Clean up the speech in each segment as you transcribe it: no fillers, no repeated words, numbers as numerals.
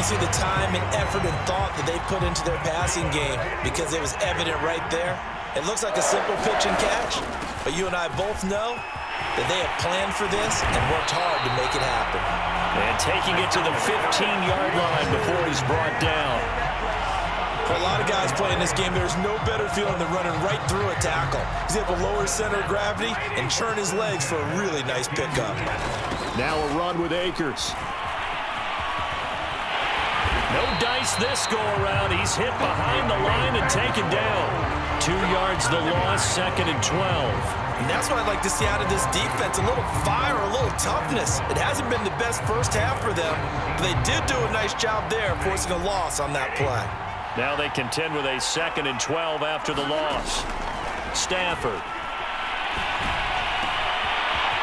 see the time and effort and thought that they put into their passing game because it was evident right there. It looks like a simple pitch and catch, but you and I both know that they have planned for this and worked hard to make it happen. And taking it to the 15-yard line before he's brought down. For a lot of guys playing this game, there's no better feeling than running right through a tackle. He's able to lower his center of gravity and churn his legs for a really nice pickup. Now a run with Akers. No dice this go-around. He's hit behind the line and taken down. 2 yards the loss, 2nd and 12. And that's what I'd like to see out of this defense, a little fire, a little toughness. It hasn't been the best first half for them, but they did do a nice job there forcing a loss on that play. Now they contend with a 2nd and 12 after the loss. Stafford.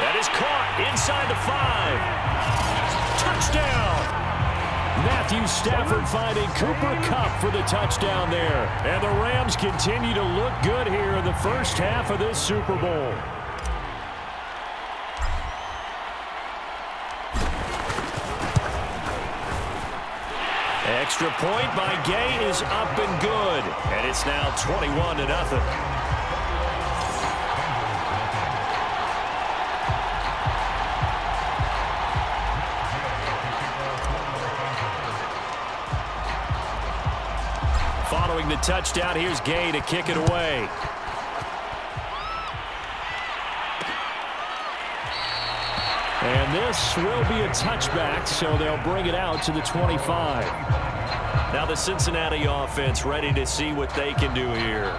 That is caught inside the 5. Touchdown! Matthew Stafford finding Cooper Kupp for the touchdown there. And the Rams continue to look good here in the first half of this Super Bowl. Extra point by Gay is up and good. And it's now 21-0. Following the touchdown, here's Gay to kick it away. And this will be a touchback, so they'll bring it out to the 25. Now the Cincinnati offense ready to see what they can do here.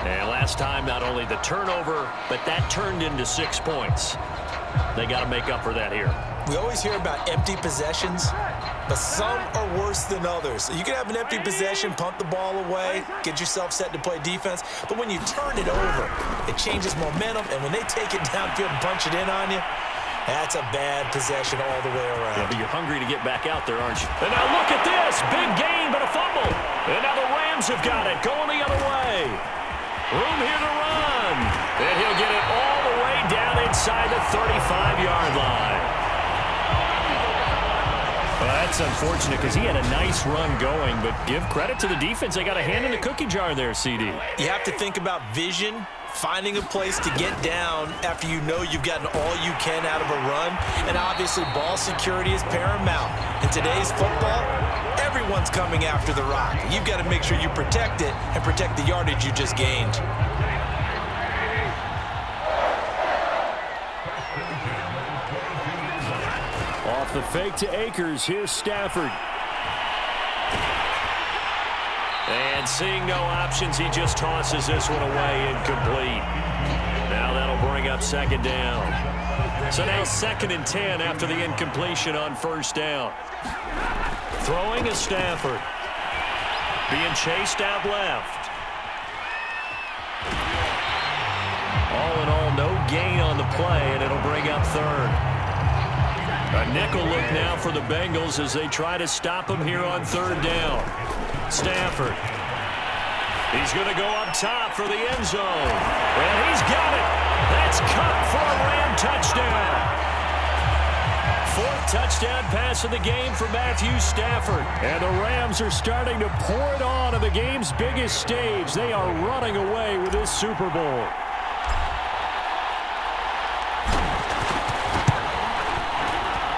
And last time, not only the turnover, but that turned into 6 points. They got to make up for that here. We always hear about empty possessions, but some are worse than others. You can have an empty possession, punt the ball away, get yourself set to play defense, but when you turn it over, it changes momentum, and when they take it downfield and punch it in on you, that's a bad possession all the way around. Yeah, but you're hungry to get back out there, aren't you? And now look at this. Big gain, but a fumble. And now the Rams have got it, going the other way. Room here to run. And he'll get it all the way down inside the 35-yard line. Well, that's unfortunate because he had a nice run going, but give credit to the defense. They got a hand in the cookie jar there, CD. You have to think about vision, finding a place to get down after you know you've gotten all you can out of a run, and obviously ball security is paramount. In today's football, everyone's coming after the rock. You've got to make sure you protect it and protect the yardage you just gained. Off the fake to Akers, here's Stafford. And seeing no options, he just tosses this one away, incomplete. Now that'll bring up 2nd down. So now 2nd and 10 after the incompletion on 1st down. Throwing is Stafford. Being chased out left. All in all, no gain on the play, and it'll bring up 3rd. A nickel look now for the Bengals as they try to stop him here on 3rd down. Stafford. He's going to go up top for the end zone. And he's got it. That's caught for a Ram touchdown. 4th touchdown pass of the game for Matthew Stafford. And the Rams are starting to pour it on the game's biggest stage. They are running away with this Super Bowl.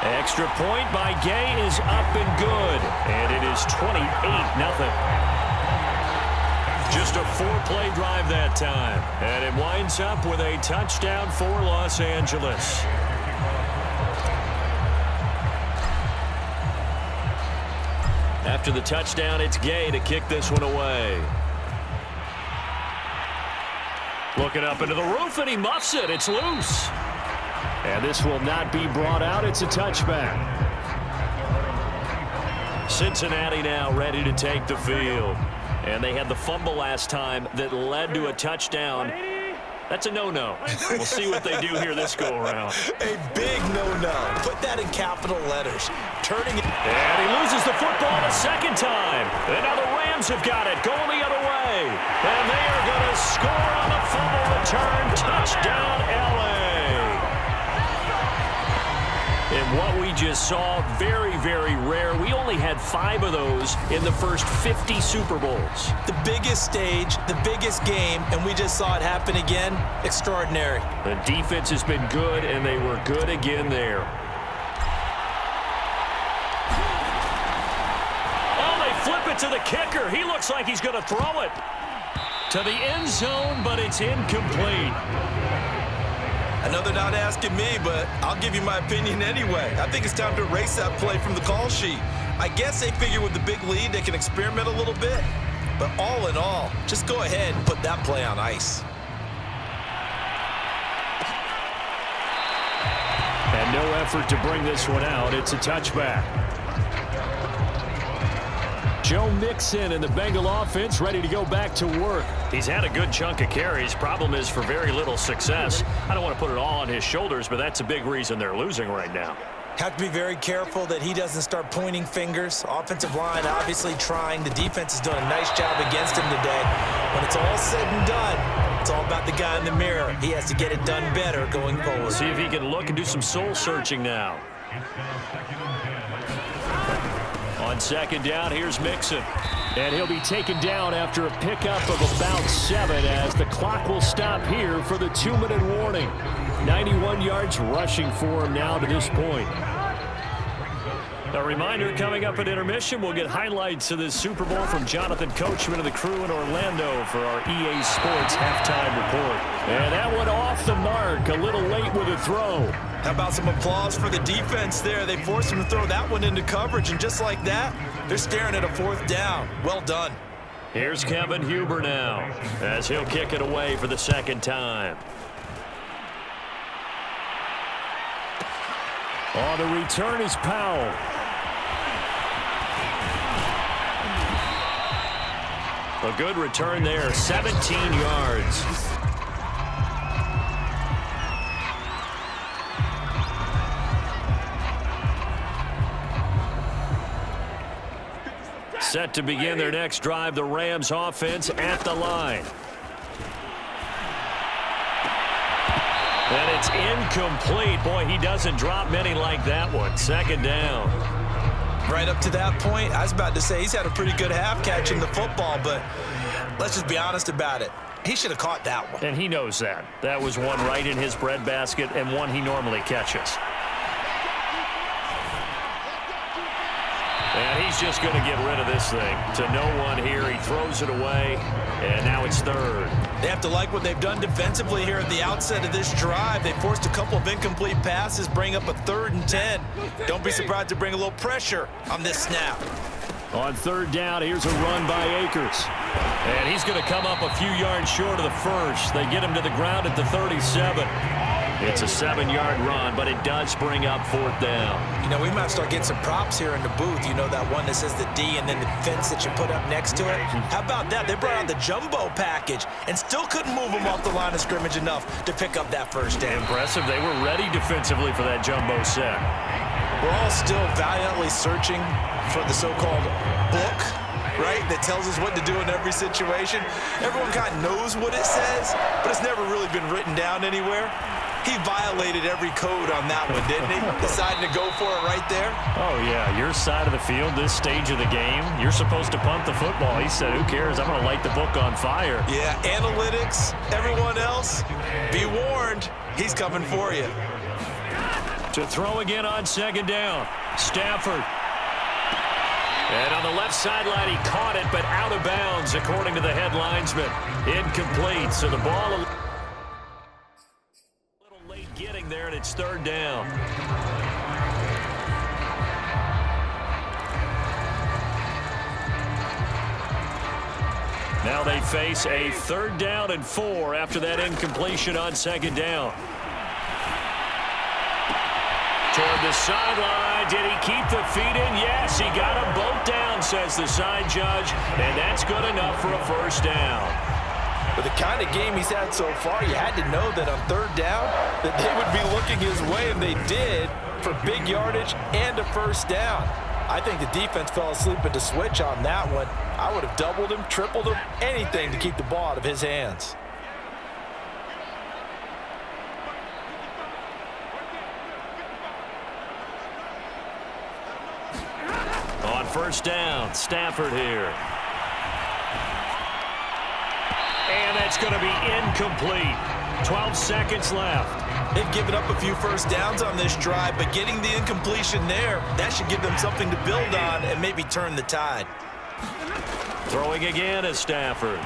Extra point by Gay is up and good. And it is 28-0. Just a 4-play drive that time. And it winds up with a touchdown for Los Angeles. After the touchdown, it's Gay to kick this one away. Looking up into the roof, and he muffs it. It's loose. And this will not be brought out. It's a touchback. Cincinnati now ready to take the field. And they had the fumble last time that led to a touchdown. That's a no-no. We'll see what they do here this go-around. A big no-no. Put that in capital letters. Turning it. And he loses the football a 2nd time. And now the Rams have got it, going the other way. And they are going to score on the fumble return. Touchdown, L.A. And what we just saw, very, very rare. We only had 5 of those in the first 50 Super Bowls. The biggest stage, the biggest game, and we just saw it happen again. Extraordinary. The defense has been good, and they were good again there. Oh, they flip it to the kicker. He looks like he's going to throw it to the end zone, but it's incomplete. Another not asking me, but I'll give you my opinion anyway. I think it's time to erase that play from the call sheet. I guess they figure with the big lead they can experiment a little bit. But all in all, just go ahead and put that play on ice. And no effort to bring this one out. It's a touchback. Joe Mixon and the Bengal offense ready to go back to work. He's had a good chunk of carries. Problem is for very little success. I don't want to put it all on his shoulders, but that's a big reason they're losing right now. Have to be very careful that he doesn't start pointing fingers. Offensive line obviously trying. The defense is doing a nice job against him today. When it's all said and done, it's all about the guy in the mirror. He has to get it done better going forward. See if he can look and do some soul searching now. On second down, here's Mixon. And he'll be taken down after a pickup of about 7 as the clock will stop here for the 2-minute warning. 91 yards rushing for him now to this point. A reminder, coming up at intermission, we'll get highlights of this Super Bowl from Jonathan Coachman and the crew in Orlando for our EA Sports halftime report. And that one off the mark, a little late with a throw. How about some applause for the defense there? They forced him to throw that one into coverage, and just like that, they're staring at a 4th down. Well done. Here's Kevin Huber now as he'll kick it away for the 2nd time. On the return is Powell. A good return there, 17 yards. Set to begin their next drive, the Rams offense at the line. And it's incomplete. Boy, he doesn't drop many like that one. 2nd down. Right up to that point, I was about to say he's had a pretty good half catching the football, but let's just be honest about it. He should have caught that one. And he knows that. That was one right in his breadbasket and one he normally catches. And he's just going to get rid of this thing. To no one here. He throws it away, and now it's 3rd. They have to like what they've done defensively here at the outset of this drive. They forced a couple of incomplete passes, bring up a 3rd and 10. Don't be surprised to bring a little pressure on this snap. On 3rd down, here's a run by Akers. And he's going to come up a few yards short of the first. They get him to the ground at the 37. It's a 7-yard run, but it does bring up 4th down. You know, we might start getting some props here in the booth. You know, that one that says the D and then the fence that you put up next to it. How about that? They brought out the jumbo package and still couldn't move them off the line of scrimmage enough to pick up that 1st down. Impressive. They were ready defensively for that jumbo set. We're all still valiantly searching for the so-called book, right, that tells us what to do in every situation. Everyone kind of knows what it says, but it's never really been written down anywhere. He violated every code on that one, didn't he? Deciding to go for it right there. Oh, yeah. Your side of the field, this stage of the game, you're supposed to punt the football. He said, who cares? I'm going to light the book on fire. Yeah, analytics, everyone else, be warned. He's coming for you. To throw again on 2nd down. Stafford. And on the left sideline, he caught it, but out of bounds, according to the head linesman. Incomplete. So the ball a little late getting there, and it's 3rd down. Now they face a 3rd down and 4 after that incompletion on 2nd down. Toward the sideline. Did he keep the feet in? Yes, he got them both down, says the side judge, and that's good enough for a 1st down. With the kind of game he's had so far, you had to know that on 3rd down that they would be looking his way, and they did, for big yardage and a 1st down. I think the defense fell asleep at the switch on that one. I would have doubled him, tripled him, anything to keep the ball out of his hands. first down. Stafford here. And that's going to be incomplete. 12 seconds left. They've given up a few first downs on this drive, but getting the incompletion there, that should give them something to build on and maybe turn the tide. Throwing again is Stafford.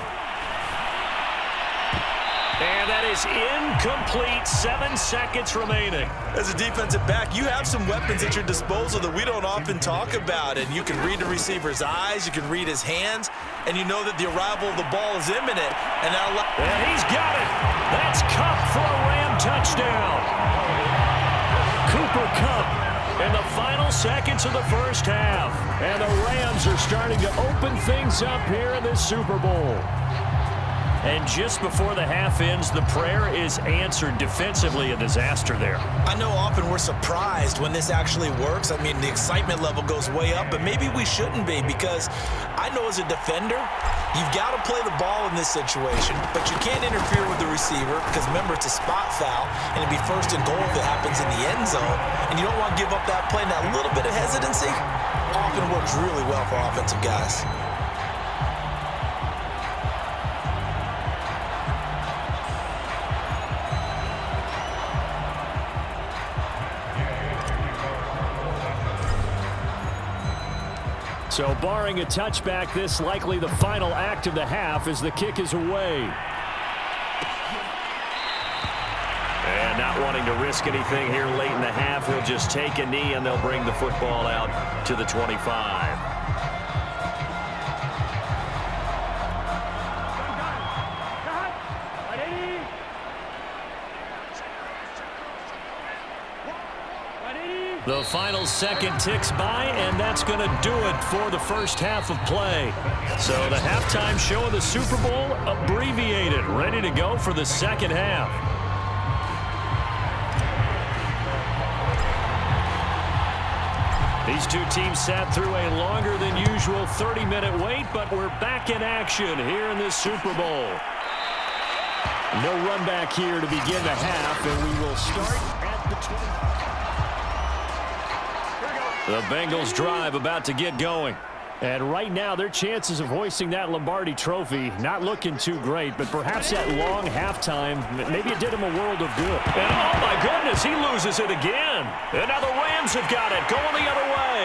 And that is incomplete. 7 seconds remaining. As a defensive back, you have some weapons at your disposal that we don't often talk about. And you can read the receiver's eyes, you can read his hands, and you know that the arrival of the ball is imminent. And he's got it. That's Kupp for a Ram touchdown. Cooper Kupp in the final seconds of the first half. And the Rams are starting to open things up here in this Super Bowl. And just before the half ends, the prayer is answered. Defensively, a disaster there. I know often we're surprised when this actually works. I mean, the excitement level goes way up, but maybe we shouldn't be, because I know as a defender, you've got to play the ball in this situation, but you can't interfere with the receiver because, remember, it's a spot foul, and it'd be first and goal if it happens in the end zone, and you don't want to give up that play. And that little bit of hesitancy often works really well for offensive guys. So barring a touchback, this likely the final act of the half as the kick is away. And not wanting to risk anything here late in the half, he'll just take a knee and they'll bring the football out to the 25. The final second ticks by, and that's going to do it for the first half of play. So the halftime show of the Super Bowl abbreviated, ready to go for the second half. These two teams sat through a longer than usual 30-minute wait, but we're back in action here in this Super Bowl. No run back here to begin the half, and we will start at the 20. The Bengals drive about to get going. And right now, their chances of hoisting that Lombardi trophy not looking too great, but perhaps that long halftime, maybe it did him a world of good. And oh my goodness, he loses it again. And now the Rams have got it, going the other way.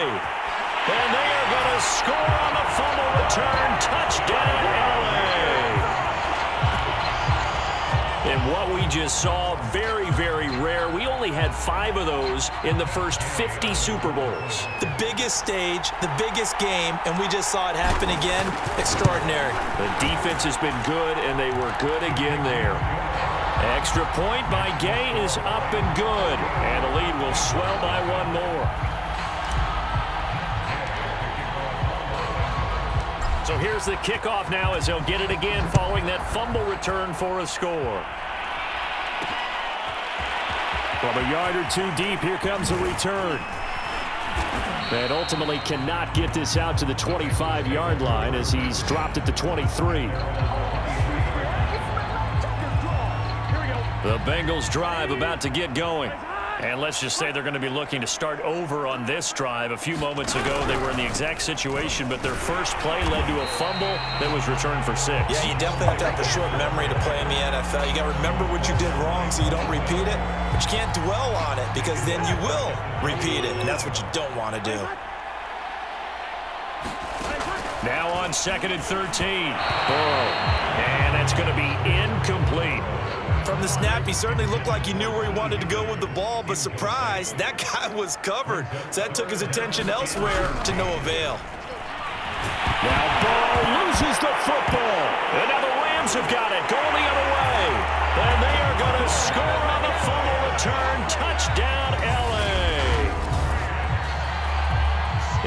And they are going to score on the fumble return. Touchdown, LA. And what we just saw, very, very rare. We only had 5 of those in the first 50 Super Bowls. The biggest stage, the biggest game, and we just saw it happen again. Extraordinary. The defense has been good, and they were good again there. Extra point by Gay is up and good. And the lead will swell by 1 more. So here's the kickoff now as they'll get it again following that fumble return for a score. From a yard or 2 deep, here comes a return. And ultimately cannot get this out to the 25-yard line as he's dropped at the 23. The Bengals drive about to get going. And let's just say they're going to be looking to start over on this drive. A few moments ago, they were in the exact situation, but their first play led to a fumble that was returned for 6. Yeah, you definitely have to have the short memory to play in the NFL. You got to remember what you did wrong so you don't repeat it, but you can't dwell on it because then you will repeat it, and that's what you don't want to do. Now on 2nd and 13. And that's going to be incomplete. From the snap, he certainly looked like he knew where he wanted to go with the ball, but surprise, that guy was covered. So that took his attention elsewhere to no avail. Now Ball loses the football. And now the Rams have got it, going the other way. And they are going to score on the fumble return. Touchdown, LA.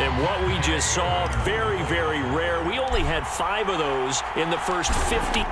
And what we just saw, very, very rare. We only had 5 of those in the first 50.